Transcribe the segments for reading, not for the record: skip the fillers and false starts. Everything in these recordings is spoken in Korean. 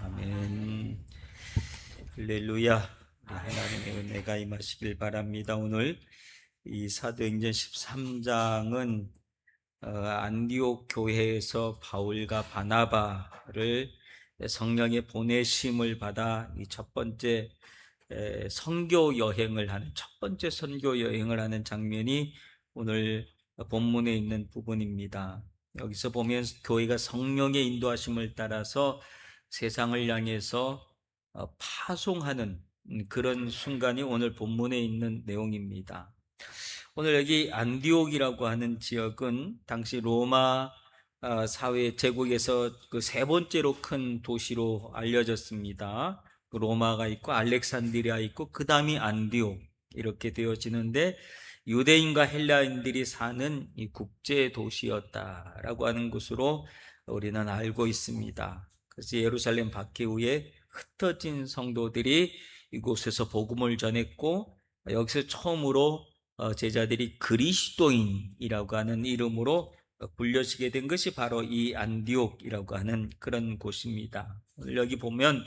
아멘. 할렐루야. 우리 하나님의 은혜가 임하시길 바랍니다. 오늘 이 사도행전 13장은 안디옥 교회에서 바울과 바나바를 성령의 보내심을 받아 이 첫 번째 선교 여행을 하는 첫 번째 선교 여행을 하는 장면이 오늘 본문에 있는 부분입니다. 여기서 보면 교회가 성령의 인도하심을 따라서 세상을 향해서 파송하는 그런 순간이 오늘 본문에 있는 내용입니다. 오늘 여기 안디옥이라고 하는 지역은 당시 로마 사회 제국에서 그 세 번째로 큰 도시로 알려졌습니다. 로마가 있고 알렉산드리아 있고 그 다음이 안디옥 이렇게 되어지는데, 유대인과 헬라인들이 사는 이 국제 도시였다라고 하는 것으로 우리는 알고 있습니다. 그래서 예루살렘 박해후에 흩어진 성도들이 이곳에서 복음을 전했고, 여기서 처음으로 제자들이 그리스도인이라고 하는 이름으로 불려지게 된 것이 바로 이 안디옥이라고 하는 그런 곳입니다. 오늘 여기 보면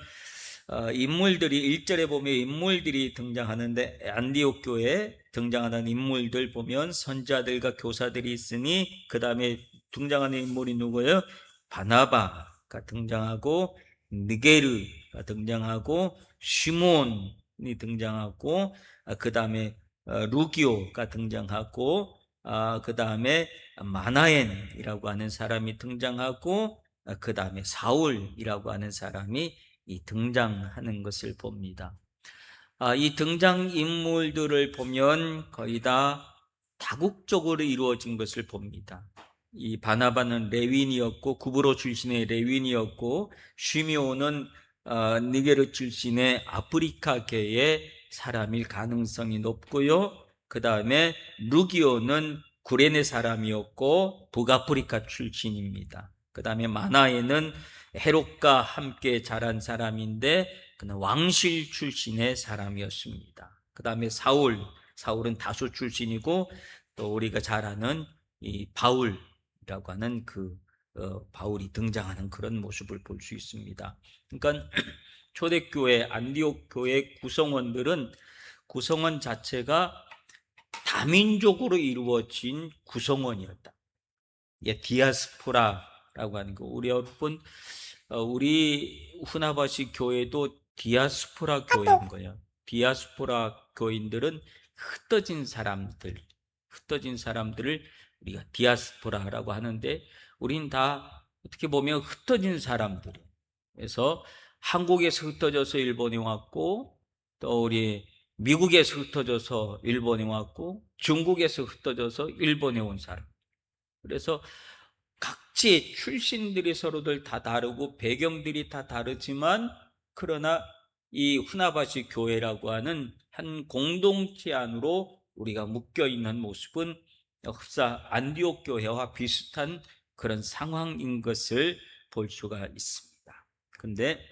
인물들이 1절에 보면 인물들이 등장하는데, 안디옥 교회에 등장하는 인물들 보면 선자들과 교사들이 있으니 그 다음에 등장하는 인물이 누구예요? 바나바가 등장하고, 느게르가 등장하고, 시몬이 등장하고, 그 다음에 루기오가 등장하고, 그 다음에 마나엔이라고 하는 사람이 등장하고, 그 다음에 사울이라고 하는 사람이 이 등장하는 것을 봅니다. 이 등장인물들을 보면 거의 다 다국적으로 이루어진 것을 봅니다. 이 바나바는 레윈이었고, 구브로 출신의 레윈이었고, 시므온은 니게르 출신의 아프리카계의 사람일 가능성이 높고요. 그 다음에 루기오는 구레네 사람이었고 북아프리카 출신입니다. 그 다음에 마나에는 헤롯과 함께 자란 사람인데 그는 왕실 출신의 사람이었습니다. 그 다음에 사울은 다소 출신이고, 또 우리가 잘 아는 이 바울이라고 하는 바울이 등장하는 그런 모습을 볼 수 있습니다. 그러니까 초대교회 안디옥 교회 구성원들은 구성원 자체가 다민족으로 이루어진 구성원이었다. 디아스포라라고 하는 거. 우리 후나바시 교회도 디아스포라 교회인 거예요. 디아스포라 교인들은 흩어진 사람들을 우리가 디아스포라라고 하는데, 우린 다 어떻게 보면 흩어진 사람들이에요. 그래서 한국에서 흩어져서 일본에 왔고, 또 우리 미국에서 흩어져서 일본에 왔고, 중국에서 흩어져서 일본에 온 사람. 그래서 각지의 출신들이 서로들 다 다르고 배경들이 다 다르지만, 그러나 이 후나바시 교회라고 하는 한 공동체 안으로 우리가 묶여 있는 모습은 흡사 안디옥 교회와 비슷한 그런 상황인 것을 볼 수가 있습니다. 근데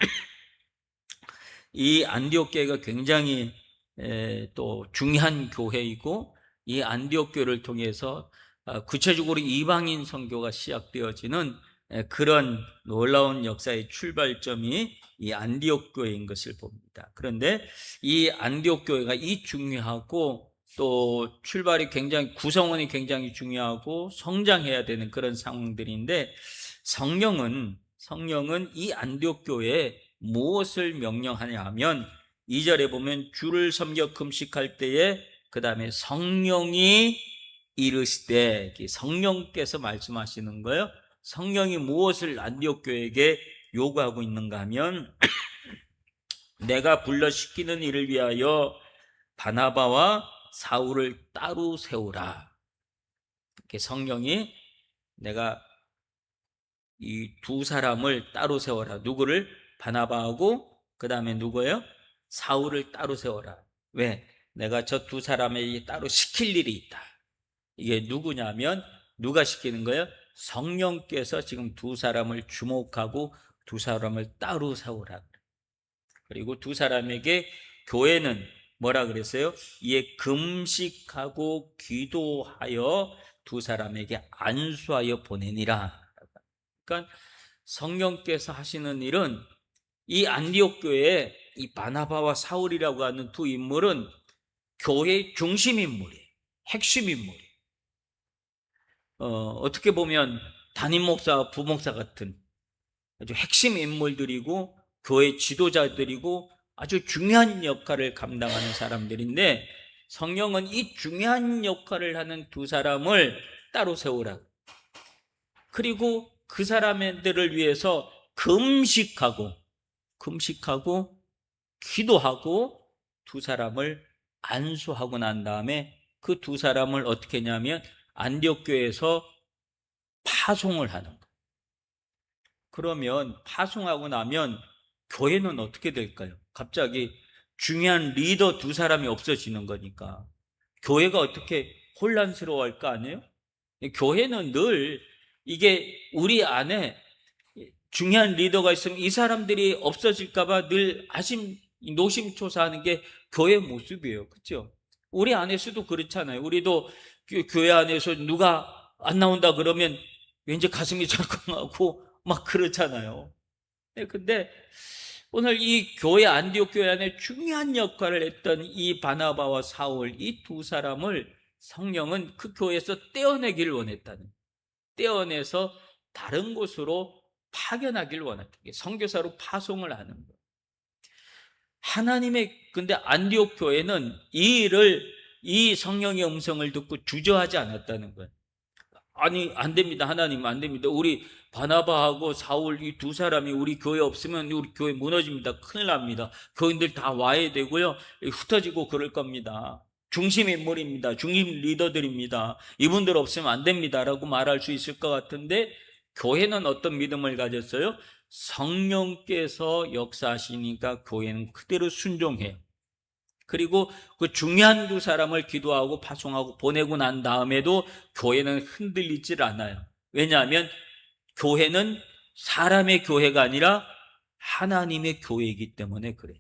이 안디옥 교회가 굉장히 또 중요한 교회이고, 이 안디옥 교회를 통해서 구체적으로 이방인 선교가 시작되어지는 그런 놀라운 역사의 출발점이 이 안디옥 교회인 것을 봅니다. 그런데 이 안디옥 교회가 이 중요하고, 또 출발이 굉장히, 구성원이 굉장히 중요하고 성장해야 되는 그런 상황들인데, 성령은 이 안디옥 교회에 무엇을 명령하냐 하면, 2절에 보면 주를 섬겨 금식할 때에, 그 다음에 성령이 이르시되, 성령께서 말씀하시는 거예요. 성령이 무엇을 안디옥 교회에게 요구하고 있는가 하면 내가 불러 시키는 일을 위하여 바나바와 사울을 따로 세우라. 이렇게 성령이 내가 이 두 사람을 따로 세워라. 누구를? 바나바하고 그 다음에 누구예요? 사울을 따로 세워라. 왜? 내가 저 두 사람에게 따로 시킬 일이 있다. 이게 누구냐면, 누가 시키는 거예요? 성령께서 지금 두 사람을 주목하고 두 사람을 따로 세우라. 그리고 두 사람에게 교회는 뭐라 그랬어요? 이에 금식하고 기도하여 두 사람에게 안수하여 보내니라. 그러니까 성령께서 하시는 일은 이 안디옥 교회에 이 바나바와 사울이라고 하는 두 인물은 교회의 중심 인물이에요. 핵심 인물이에요. 어떻게 보면 담임 목사, 부목사 같은 아주 핵심 인물들이고 교회 지도자들이고 아주 중요한 역할을 감당하는 사람들인데, 성령은 이 중요한 역할을 하는 두 사람을 따로 세우라. 그리고 그 사람들을 위해서 금식하고 기도하고 두 사람을 안수하고 난 다음에 그 두 사람을 어떻게 했냐면 안디옥 교회에서 파송을 하는 거예요. 그러면 파송하고 나면 교회는 어떻게 될까요? 갑자기 중요한 리더 두 사람이 없어지는 거니까 교회가 어떻게 혼란스러워할 거 아니에요? 교회는 늘 이게 우리 안에 중요한 리더가 있으면 이 사람들이 없어질까봐 늘 노심초사하는 게 교회 모습이에요. 그렇죠? 우리 안에서도 그렇잖아요. 우리도 교회 안에서 누가 안 나온다 그러면 왠지 가슴이 철컹하고 막 그렇잖아요. 근데 오늘 이 교회, 안디옥 교회 안에 중요한 역할을 했던 이 바나바와 사울, 이 두 사람을 성령은 그 교회에서 떼어내기를 원했다는, 떼어내서 다른 곳으로 파견하기를 원했다. 선교사로 파송을 하는 거예요. 근데 안디옥 교회는 이 성령의 음성을 듣고 주저하지 않았다는 거예요. 아니, 안 됩니다. 하나님, 안 됩니다. 우리 바나바하고 사울 이 두 사람이 우리 교회 없으면 우리 교회 무너집니다. 큰일 납니다. 교인들 다 와야 되고요. 흩어지고 그럴 겁니다. 중심 인물입니다. 중심 리더들입니다. 이분들 없으면 안 됩니다. 라고 말할 수 있을 것 같은데, 교회는 어떤 믿음을 가졌어요? 성령께서 역사하시니까 교회는 그대로 순종해요. 그리고 그 중요한 두 사람을 기도하고 파송하고 보내고 난 다음에도 교회는 흔들리질 않아요. 왜냐하면 교회는 사람의 교회가 아니라 하나님의 교회이기 때문에 그래요.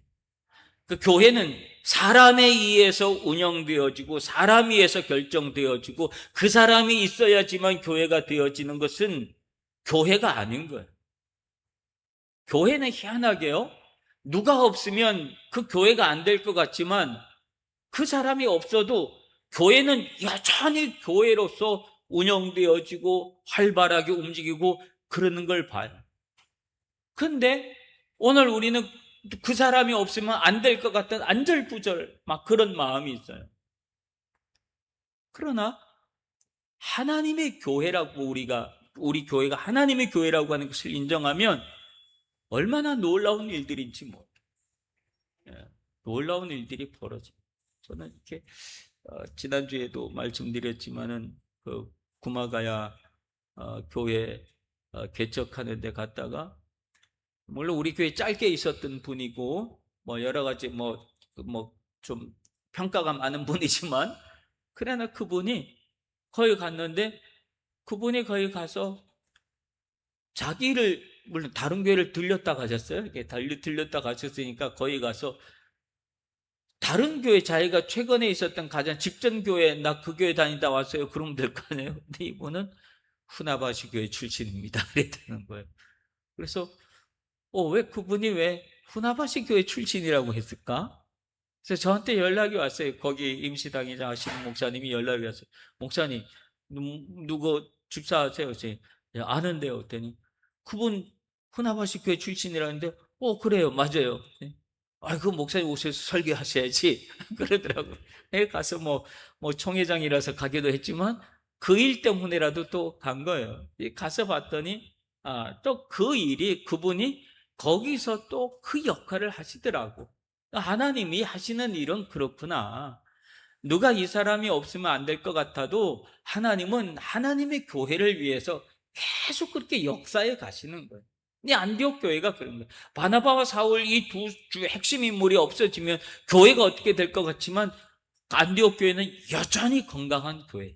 그 교회는 사람에 의해서 운영되어지고 사람에 의해서 결정되어지고 그 사람이 있어야지만 교회가 되어지는 것은 교회가 아닌 거예요. 교회는 희한하게요, 누가 없으면 그 교회가 안 될 것 같지만 그 사람이 없어도 교회는 여전히 교회로서 운영되어지고 활발하게 움직이고 그러는 걸 봐요. 근데 오늘 우리는 그 사람이 없으면 안 될 것 같은 안절부절 막 그런 마음이 있어요. 그러나 하나님의 교회라고 우리 교회가 하나님의 교회라고 하는 것을 인정하면 얼마나 놀라운 일들인지 놀라운 일들이 벌어집니다. 저는 이렇게 지난주에도 말씀드렸지만은 그 구마가야 교회 개척하는 데 갔다가, 물론 우리 교회 짧게 있었던 분이고 뭐 여러 가지 좀 평가가 많은 분이지만, 그러나 그분이 거기 갔는데 그분이 거기 가서 자기를, 물론 다른 교회를 들렸다 가셨어요. 이렇게 들렸다 가셨으니까 거기 가서 다른 교회, 자기가 최근에 있었던 가장 직전 교회, 나 그 교회 다니다 왔어요. 그러면 될 거 아니에요. 근데 이분은 후나바시 교회 출신입니다. 그랬다는 거예요. 그래서 왜 그분이 왜 후나바시 교회 출신이라고 했을까? 그래서 저한테 연락이 왔어요. 거기 임시당회장 하시는 목사님이 연락이 왔어요. 목사님, 누구 집사하세요? 아는데요. 그랬더니 그분 후나바시 교회 출신이라는데, 그래요. 맞아요. 그 목사님 오셔서 설교하셔야지. 그러더라고요. 가서 총회장이라서 가기도 했지만 그 일 때문에라도 또 간 거예요. 가서 봤더니 또 그분이 거기서 또 그 역할을 하시더라고. 하나님이 하시는 일은 그렇구나. 누가 이 사람이 없으면 안 될 것 같아도 하나님은 하나님의 교회를 위해서 계속 그렇게 역사해 가시는 거예요. 이 안디옥 교회가 그런 거예요. 바나바와 사울 이 두 핵심 인물이 없어지면 교회가 어떻게 될 것 같지만 안디옥 교회는 여전히 건강한 교회.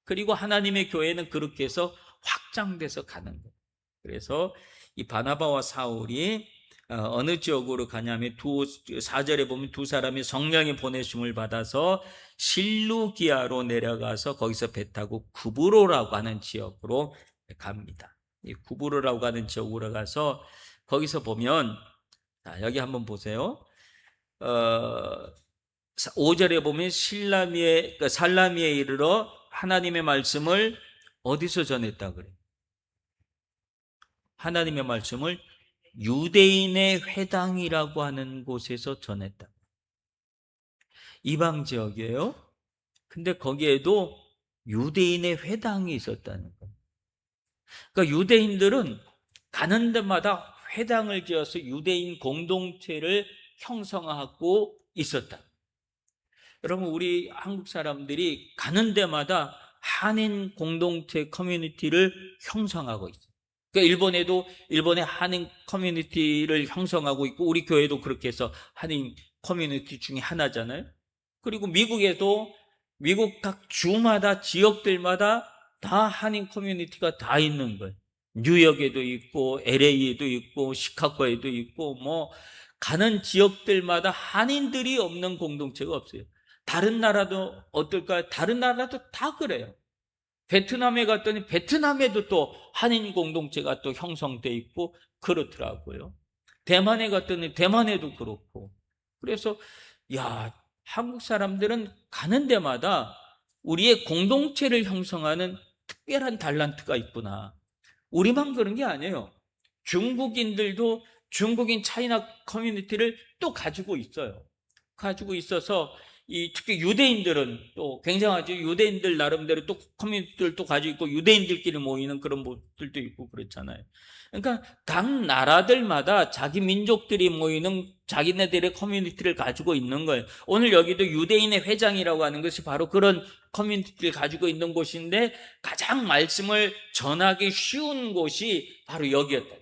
그리고 하나님의 교회는 그렇게 해서 확장돼서 가는 거예요. 그래서 이 바나바와 사울이 어느 지역으로 가냐면 4절에 보면 두 사람이 성령의 보내심을 받아서 실루기아로 내려가서 거기서 배 타고 구브로라고 하는 지역으로 갑니다. 이 구부르라고 하는 지역으로 가서 거기서 보면, 자, 여기 한번 보세요. 5절에 보면 살라미에 이르러 하나님의 말씀을 어디서 전했다 그래요? 하나님의 말씀을 유대인의 회당이라고 하는 곳에서 전했다. 이방 지역이에요. 근데 거기에도 유대인의 회당이 있었다는 거예요. 그러니까 유대인들은 가는 데마다 회당을 지어서 유대인 공동체를 형성하고 있었다. 여러분, 우리 한국 사람들이 가는 데마다 한인 공동체 커뮤니티를 형성하고 있어요. 그러니까 일본에도 일본의 한인 커뮤니티를 형성하고 있고, 우리 교회도 그렇게 해서 한인 커뮤니티 중에 하나잖아요. 그리고 미국에도 미국 각 주마다, 지역들마다 다 한인 커뮤니티가 다 있는 거예요. 뉴욕에도 있고 LA에도 있고 시카고에도 있고, 뭐 가는 지역들마다 한인들이 없는 공동체가 없어요. 다른 나라도 어떨까요? 다른 나라도 다 그래요. 베트남에 갔더니 베트남에도 또 한인 공동체가 또 형성돼 있고 그렇더라고요. 대만에 갔더니 대만에도 그렇고. 그래서 야, 한국 사람들은 가는 데마다 우리의 공동체를 형성하는 특별한 달란트가 있구나. 우리만 그런 게 아니에요. 중국인들도 중국인 차이나 커뮤니티를 또 가지고 있어요. 가지고 있어서 특히 유대인들은 또 굉장하죠. 유대인들 나름대로 또 커뮤니티를 또 가지고 있고, 유대인들끼리 모이는 그런 곳들도 있고 그렇잖아요. 그러니까 각 나라들마다 자기 민족들이 모이는 자기네들의 커뮤니티를 가지고 있는 거예요. 오늘 여기도 유대인의 회장이라고 하는 것이 바로 그런 커뮤니티를 가지고 있는 곳인데, 가장 말씀을 전하기 쉬운 곳이 바로 여기였다.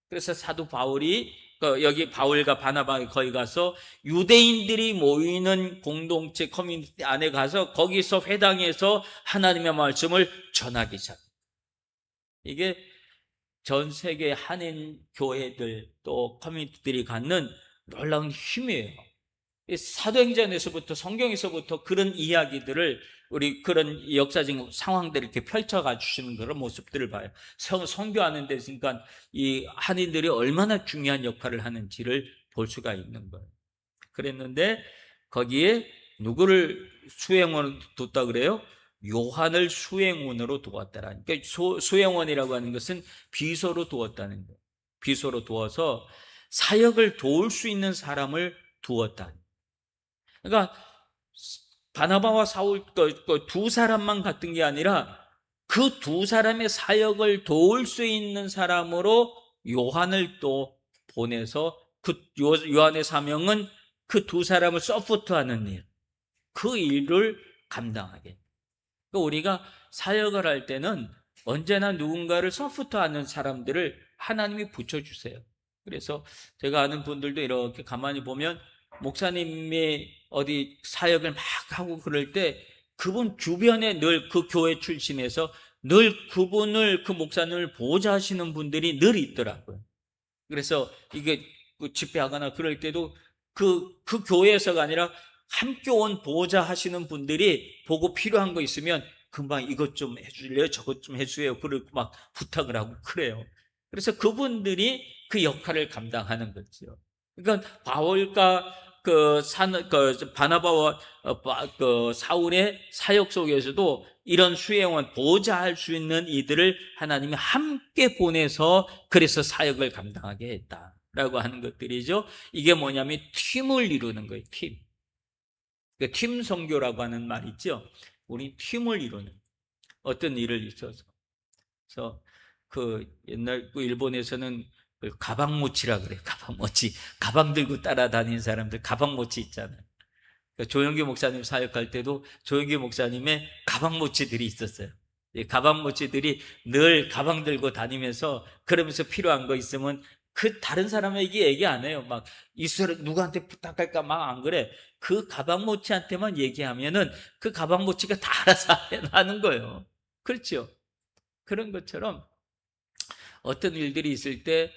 그래서 사도 바울이 여기 바울과 바나바가 거기 가서 유대인들이 모이는 공동체 커뮤니티 안에 가서 거기서 회당에서 하나님의 말씀을 전하기 시작합니다. 이게 전 세계 한인 교회들 또 커뮤니티들이 갖는 놀라운 힘이에요. 사도행전에서부터, 성경에서부터 그런 이야기들을, 우리 그런 역사적 상황들을 이렇게 펼쳐가 주시는 그런 모습들을 봐요. 선교하는 데 있으니까 이 한인들이 얼마나 중요한 역할을 하는지를 볼 수가 있는 거예요. 그랬는데 거기에 누구를 수행원으로 뒀다 그래요? 요한을 수행원으로 두었다라는. 그러니까 수행원이라고 하는 것은 비서로 두었다는 거예요. 비서로 두어서 사역을 도울 수 있는 사람을 두었다. 그러니까 바나바와 사울 두 사람만 같은 게 아니라 그 두 사람의 사역을 도울 수 있는 사람으로 요한을 또 보내서, 그 요한의 사명은 그 두 사람을 서포트하는 일, 그 일을 감당하게. 그러니까 우리가 사역을 할 때는 언제나 누군가를 서포트하는 사람들을 하나님이 붙여주세요. 그래서 제가 아는 분들도 이렇게 가만히 보면 목사님이 어디 사역을 막 하고 그럴 때 그분 주변에 늘 그 교회 출신에서 늘 그분을, 그 목사님을 보좌하시는 분들이 늘 있더라고요. 그래서 이게 집회하거나 그럴 때도 그 교회에서가 아니라 함께 온 보좌하시는 분들이 보고 필요한 거 있으면 금방 이것 좀 해줄래요? 저것 좀 해주세요. 그리고 막 부탁을 하고 그래요. 그래서 그분들이 그 역할을 감당하는 거죠. 그러니까 바울과 바나바와 사울의 사역 속에서도 이런 수행원, 보좌할 수 있는 이들을 하나님이 함께 보내서 그래서 사역을 감당하게 했다라고 하는 것들이죠. 이게 뭐냐면 팀을 이루는 거예요. 팀. 그러니까 팀 선교라고 하는 말 있죠. 우리 팀을 이루는 어떤 일을 있어서. 그래서 옛날 일본에서는 가방모치라 그래요. 가방모치. 가방 들고 따라다니는 사람들 가방모치 있잖아요. 그러니까 조영기 목사님 사역할 때도 조영기 목사님의 가방모치들이 있었어요. 가방모치들이 늘 가방 들고 다니면서, 그러면서 필요한 거 있으면 그 다른 사람에게 얘기 안 해요. 막 이수를 누구한테 부탁할까 막 안 그래. 그 가방모치한테만 얘기하면은 그 가방모치가 다 알아서 하는 거예요. 그렇죠? 그런 것처럼 어떤 일들이 있을 때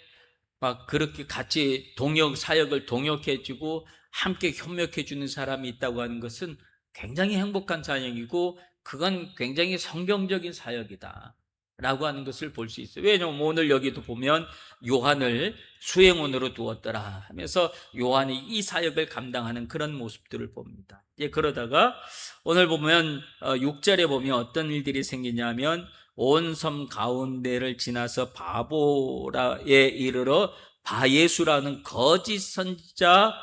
막 그렇게 같이 사역을 동역해주고 함께 협력해주는 사람이 있다고 하는 것은 굉장히 행복한 사역이고, 그건 굉장히 성경적인 사역이다. 라고 하는 것을 볼 수 있어요. 왜냐하면 오늘 여기도 보면 요한을 수행원으로 두었더라 하면서 요한이 이 사역을 감당하는 그런 모습들을 봅니다. 그러다가 오늘 보면 6절에 보면 어떤 일들이 생기냐면 온 섬 가운데를 지나서 바보라에 이르러 바예수라는 거짓 선지자,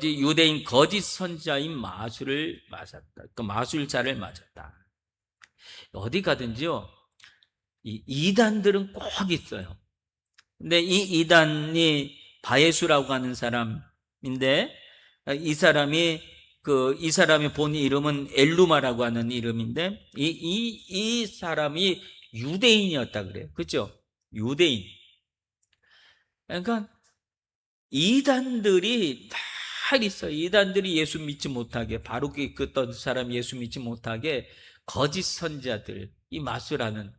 유대인 거짓 선지자인 마술을 맞았다. 그 마술자를 맞았다. 어디 가든지요, 이 이단들은 꼭 있어요. 근데 이 이단이 바예수라고 하는 사람인데, 이 사람이 본 이름은 엘루마라고 하는 이름인데, 이 사람이 유대인이었다 그래요. 그죠? 유대인. 그러니까 이단들이 다 있어요. 이단들이 예수 믿지 못하게, 바르게 이끌던 사람 예수 믿지 못하게 거짓 선지자들, 이 마술하는,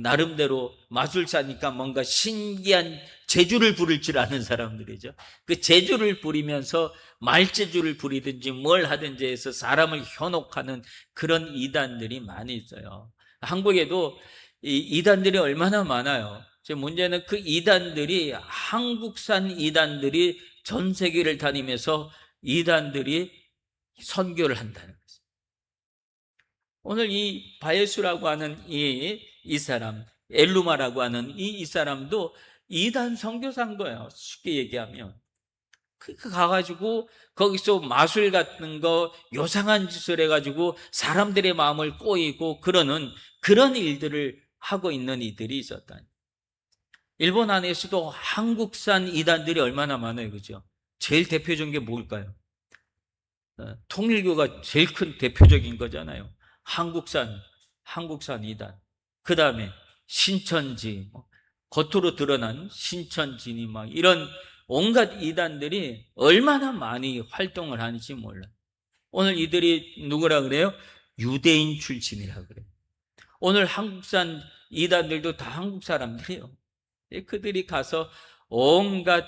나름대로 마술사니까 뭔가 신기한 재주를 부릴 줄 아는 사람들이죠. 그 재주를 부리면서 말재주를 부리든지 뭘 하든지 해서 사람을 현혹하는 그런 이단들이 많이 있어요. 한국에도 이 이단들이 얼마나 많아요. 문제는 그 이단들이, 한국산 이단들이 전 세계를 다니면서 이단들이 선교를 한다는 거예요. 오늘 이 바예수라고 하는 이 사람, 엘루마라고 하는 이 사람도 이단 선교사인 거예요. 쉽게 얘기하면. 가가지고 거기서 마술 같은 거, 요상한 짓을 해가지고 사람들의 마음을 꼬이고 그러는 그런 일들을 하고 있는 이들이 있었다. 일본 안에서도 한국산 이단들이 얼마나 많아요. 그죠? 제일 대표적인 게 뭘까요? 통일교가 제일 큰 대표적인 거잖아요. 한국산 이단. 그 다음에 신천지, 겉으로 드러난 신천지니 막 이런 온갖 이단들이 얼마나 많이 활동을 하는지 몰라요. 오늘 이들이 누구라 그래요? 유대인 출신이라 그래요. 오늘 한국산 이단들도 다 한국 사람들이에요. 그들이 가서 온갖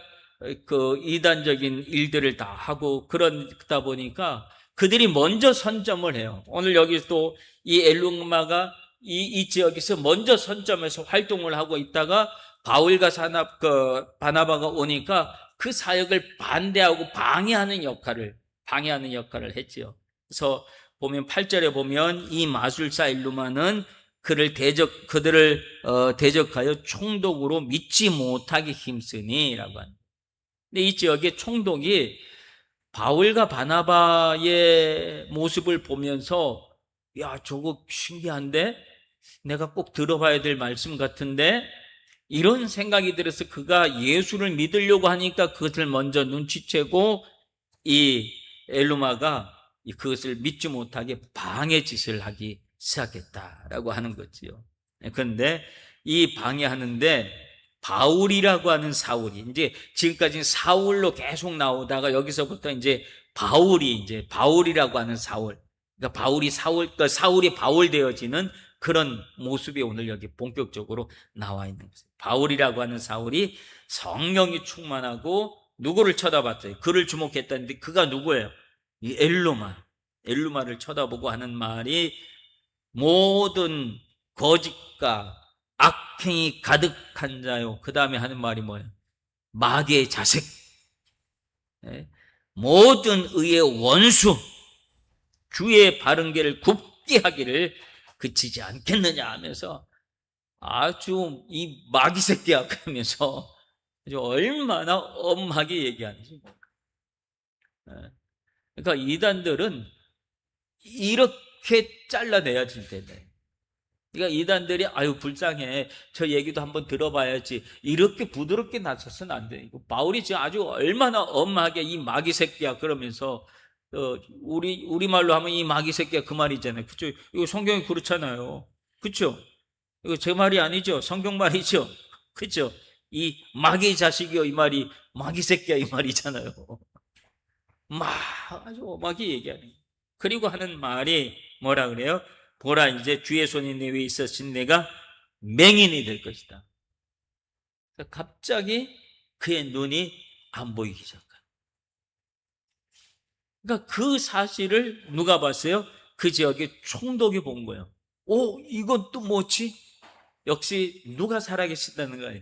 그 이단적인 일들을 다 하고 그러다 보니까 그들이 먼저 선점을 해요. 오늘 여기서 이 엘루마가 이 지역에서 먼저 선점해서 활동을 하고 있다가 바울과 바나바가 오니까 그 사역을 반대하고 방해하는 역할을 했지요. 그래서 보면 8절에 보면 이 마술사 엘루마는 그들을 대적하여 총독으로 믿지 못하게 힘쓰니라고 합니다. 근데 이 지역의 총독이 바울과 바나바의 모습을 보면서, 야, 저거 신기한데? 내가 꼭 들어봐야 될 말씀 같은데? 이런 생각이 들어서 그가 예수를 믿으려고 하니까 그것을 먼저 눈치채고 이 엘루마가 그것을 믿지 못하게 방해 짓을 하기 시작했다라고 하는 거지요. 그런데 이 방해하는데 바울이라고 하는 사울이, 이제 지금까지는 사울로 계속 나오다가 여기서부터 이제 바울이라고 하는 사울, 그러니까 사울이 바울 되어지는 그런 모습이 오늘 여기 본격적으로 나와 있는 거예요. 바울이라고 하는 사울이 성령이 충만하고 누구를 쳐다봤어요? 그를 주목했다는데 그가 누구예요? 이 엘루마를 쳐다보고 하는 말이, 모든 거짓과 악행이 가득한 자요. 그 다음에 하는 말이 뭐예요? 마귀의 자식, 모든 의의 원수, 주의 바른 길을 굽게 하기를 그치지 않겠느냐 하면서 아주 이 마귀 새끼야 그러면서 아주 얼마나 엄하게 얘기하는지. 그러니까 이단들은 이렇게 잘라내야 질 텐데, 그러니까 이단들이 아유 불쌍해, 저 얘기도 한번 들어봐야지, 이렇게 부드럽게 나서서는 안 돼. 바울이 지금 아주 얼마나 엄하게 이 마귀 새끼야 그러면서, 우리말로 하면 이 마귀 새끼야 그 말이잖아요. 그쵸? 이거 성경이 그렇잖아요. 그쵸? 이거 제 말이 아니죠. 성경 말이죠. 그쵸? 이 마귀 자식이요, 이 말이 마귀 새끼야 이 말이잖아요. 아주 엄하게 얘기하는. 그리고 하는 말이 뭐라 그래요? 보라, 이제 주의 손이 내 위에 있으신 내가 맹인이 될 것이다. 갑자기 그의 눈이 안 보이기 시작해요. 그러니까 그 사실을 누가 봤어요? 그 지역의 총독이 본 거예요. 이건 또 뭐지? 역시 누가 살아계신다는 거예요.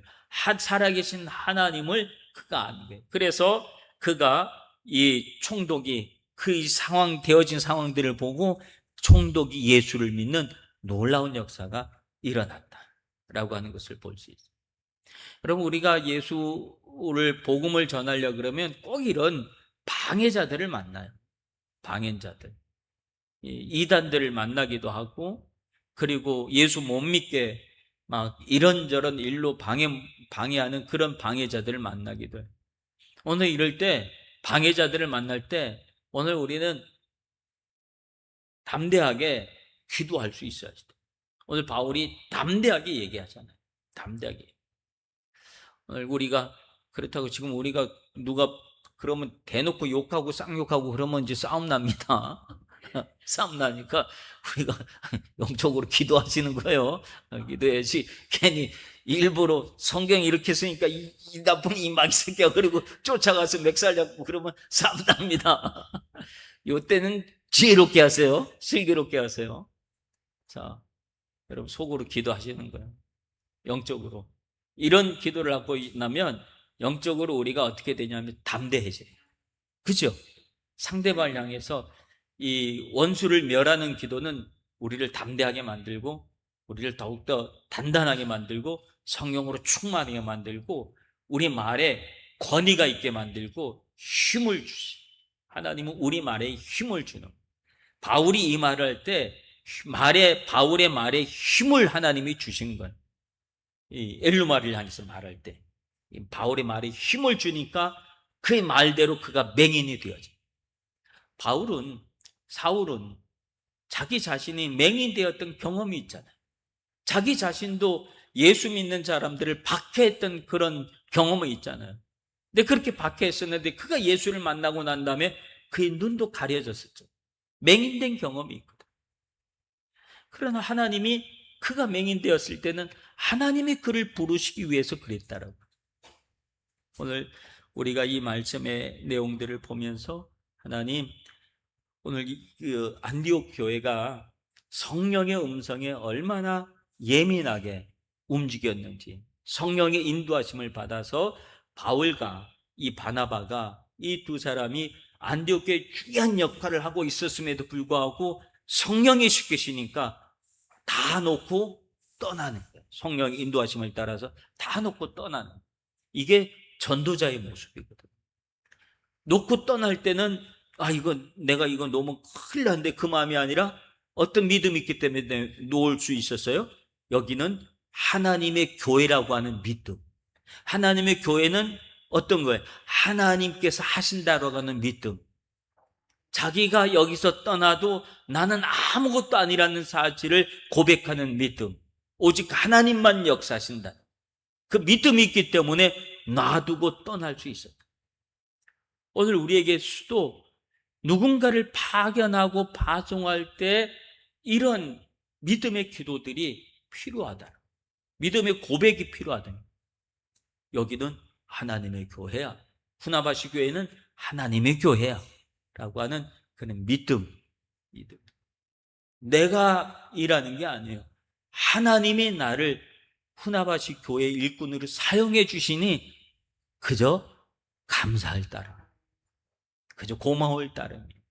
살아계신 하나님을 그가 아는 거예요. 그래서 그가 이 총독이 그 상황, 되어진 상황들을 보고 총독이 예수를 믿는 놀라운 역사가 일어났다라고 하는 것을 볼 수 있어요. 여러분, 우리가 예수를 복음을 전하려 그러면 꼭 이런 방해자들을 만나요. 방해자들, 이단들을 만나기도 하고, 그리고 예수 못 믿게 막 이런저런 일로 방해하는 그런 방해자들을 만나기도 해요. 오늘 이럴 때 방해자들을 만날 때 오늘 우리는 담대하게 기도할 수 있어야 돼요. 오늘 바울이 담대하게 얘기하잖아요. 담대하게. 오늘 우리가 그렇다고 지금 우리가 누가 그러면 대놓고 욕하고 쌍욕하고 그러면 이제 싸움 납니다. 싸움 나니까 우리가 영적으로 기도하시는 거예요. 기도해야지. 괜히 일부러 성경 이렇게 쓰니까 이 나쁜 이마귀 새끼야 그리고 쫓아가서 멱살 잡고 그러면 싸움 납니다. 이때는 지혜롭게 하세요. 슬기롭게 하세요. 자, 여러분 속으로 기도하시는 거예요. 영적으로. 이런 기도를 하고 나면 영적으로 우리가 어떻게 되냐면 담대해져요. 그죠? 상대방을 향해서 이 원수를 멸하는 기도는 우리를 담대하게 만들고 우리를 더욱더 단단하게 만들고 성령으로 충만하게 만들고 우리 말에 권위가 있게 만들고 힘을 주시. 하나님은 우리 말에 힘을 주는. 바울이 이 말을 할 때 바울의 말에 힘을 하나님이 주신 거예요. 이 엘루마를 향해서 말할 때 바울의 말에 힘을 주니까 그의 말대로 그가 맹인이 되어져. 사울은 자기 자신이 맹인되었던 경험이 있잖아요. 자기 자신도 예수 믿는 사람들을 박해했던 그런 경험이 있잖아요. 근데 그렇게 박해했었는데 그가 예수를 만나고 난 다음에 그의 눈도 가려졌었죠. 맹인된 경험이 있거든. 그러나 하나님이 그가 맹인되었을 때는 하나님이 그를 부르시기 위해서 그랬다라고. 오늘 우리가 이 말씀의 내용들을 보면서 하나님, 오늘 그 안디옥 교회가 성령의 음성에 얼마나 예민하게 움직였는지, 성령의 인도하심을 받아서 바울과 이 바나바가 이 두 사람이 안디옥 교회에 중요한 역할을 하고 있었음에도 불구하고 성령이 시키시니까 다 놓고 떠나는 거예요. 성령의 인도하심을 따라서 다 놓고 떠나는 거예요. 이게 전도자의 모습이거든요. 놓고 떠날 때는 내가 이거 너무 큰일 났는데 그 마음이 아니라 어떤 믿음이 있기 때문에 놓을 수 있었어요. 여기는 하나님의 교회라고 하는 믿음. 하나님의 교회는 어떤 거예요? 하나님께서 하신다라고 하는 믿음. 자기가 여기서 떠나도 나는 아무것도 아니라는 사실을 고백하는 믿음. 오직 하나님만 역사하신다. 그 믿음이 있기 때문에 놔두고 떠날 수 있었다. 오늘 우리에게 수도 누군가를 파견하고 파송할 때 이런 믿음의 기도들이 필요하다. 믿음의 고백이 필요하다. 여기는 하나님의 교회야. 후나바시 교회는 하나님의 교회야. 라고 하는 그런 믿음. 내가 일하는 게 아니에요. 하나님이 나를 후나바시 교회 일꾼으로 사용해 주시니 그저 감사할 따름, 그저 고마울 따름이에요.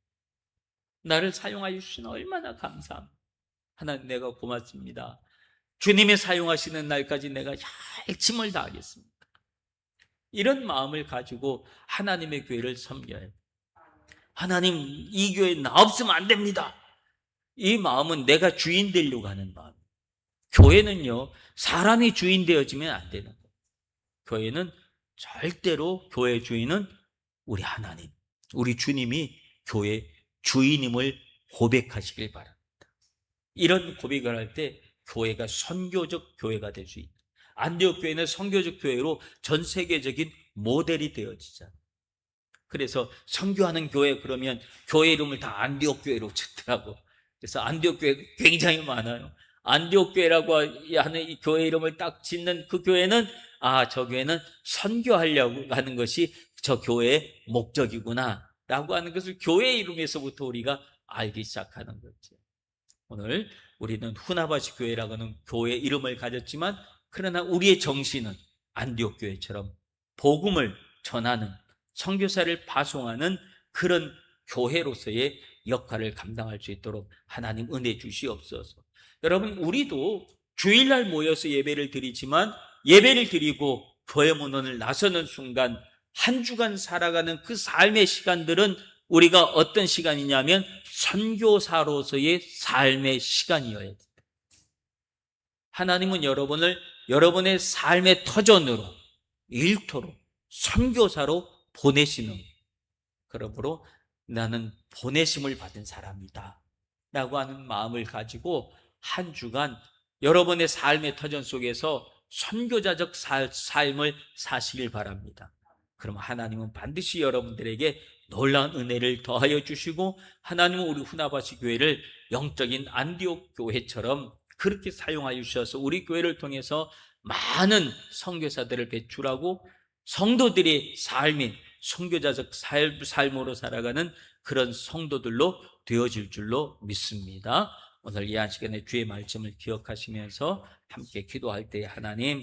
나를 사용하여 주시니 얼마나 감사합니다. 하나님, 내가 고맙습니다. 주님이 사용하시는 날까지 내가 열심을 다하겠습니다. 이런 마음을 가지고 하나님의 교회를 섬겨야 해요. 하나님, 이 교회에 나 없으면 안 됩니다. 이 마음은 내가 주인 되려고 하는 마음. 교회는요, 사람이 주인 되어지면 안 되는 거예요. 교회는 절대로 교회 주인은 우리 하나님, 우리 주님이 교회 주인임을 고백하시길 바랍니다. 이런 고백을 할 때 교회가 선교적 교회가 될 수 있다. 안디옥 교회는 선교적 교회로 전 세계적인 모델이 되어지잖아요. 그래서 선교하는 교회 그러면 교회 이름을 다 안디옥 교회로 짓더라고. 그래서 안디옥 교회 굉장히 많아요. 안디옥 교회라고 하는 이 교회 이름을 딱 짓는 그 교회는 저 교회는 선교하려고 하는 것이 저 교회의 목적이구나 라고 하는 것을 교회 이름에서부터 우리가 알기 시작하는 거죠. 오늘 우리는 후나바시 교회라고는 교회 이름을 가졌지만 그러나 우리의 정신은 안디옥 교회처럼 복음을 전하는, 선교사를 파송하는 그런 교회로서의 역할을 감당할 수 있도록 하나님 은혜 주시옵소서. 여러분, 우리도 주일날 모여서 예배를 드리지만 예배를 드리고 교회 문을 나서는 순간 한 주간 살아가는 그 삶의 시간들은 우리가 어떤 시간이냐면 선교사로서의 삶의 시간이어야 됩니다. 하나님은 여러분을 여러분의 삶의 터전으로, 일터로, 선교사로 보내시는, 그러므로 나는 보내심을 받은 사람이다 라고 하는 마음을 가지고 한 주간 여러분의 삶의 터전 속에서 선교자적 삶을 사시길 바랍니다. 그럼 하나님은 반드시 여러분들에게 놀라운 은혜를 더하여 주시고 하나님은 우리 후나바시 교회를 영적인 안디옥 교회처럼 그렇게 사용하여 주셔서 우리 교회를 통해서 많은 선교사들을 배출하고 성도들의 삶이 선교자적 삶으로 살아가는 그런 성도들로 되어질 줄로 믿습니다. 오늘 이 한 시간에 주의 말씀을 기억하시면서 함께 기도할 때 하나님,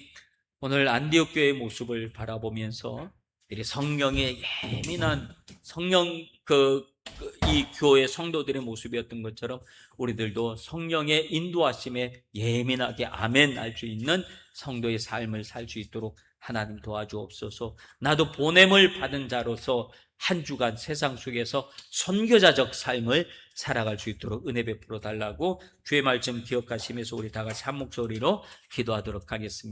오늘 안디옥 교회의 모습을 바라보면서 이 성령의 예민한 성령 이 교회 성도들의 모습이었던 것처럼 우리들도 성령의 인도하심에 예민하게 아멘 할 수 있는 성도의 삶을 살 수 있도록 하나님 도와주옵소서. 나도 보냄을 받은 자로서 한 주간 세상 속에서 선교자적 삶을 살아갈 수 있도록 은혜 베풀어 달라고 주의 말씀 기억하시면서 우리 다 같이 한 목소리로 기도하도록 하겠습니다.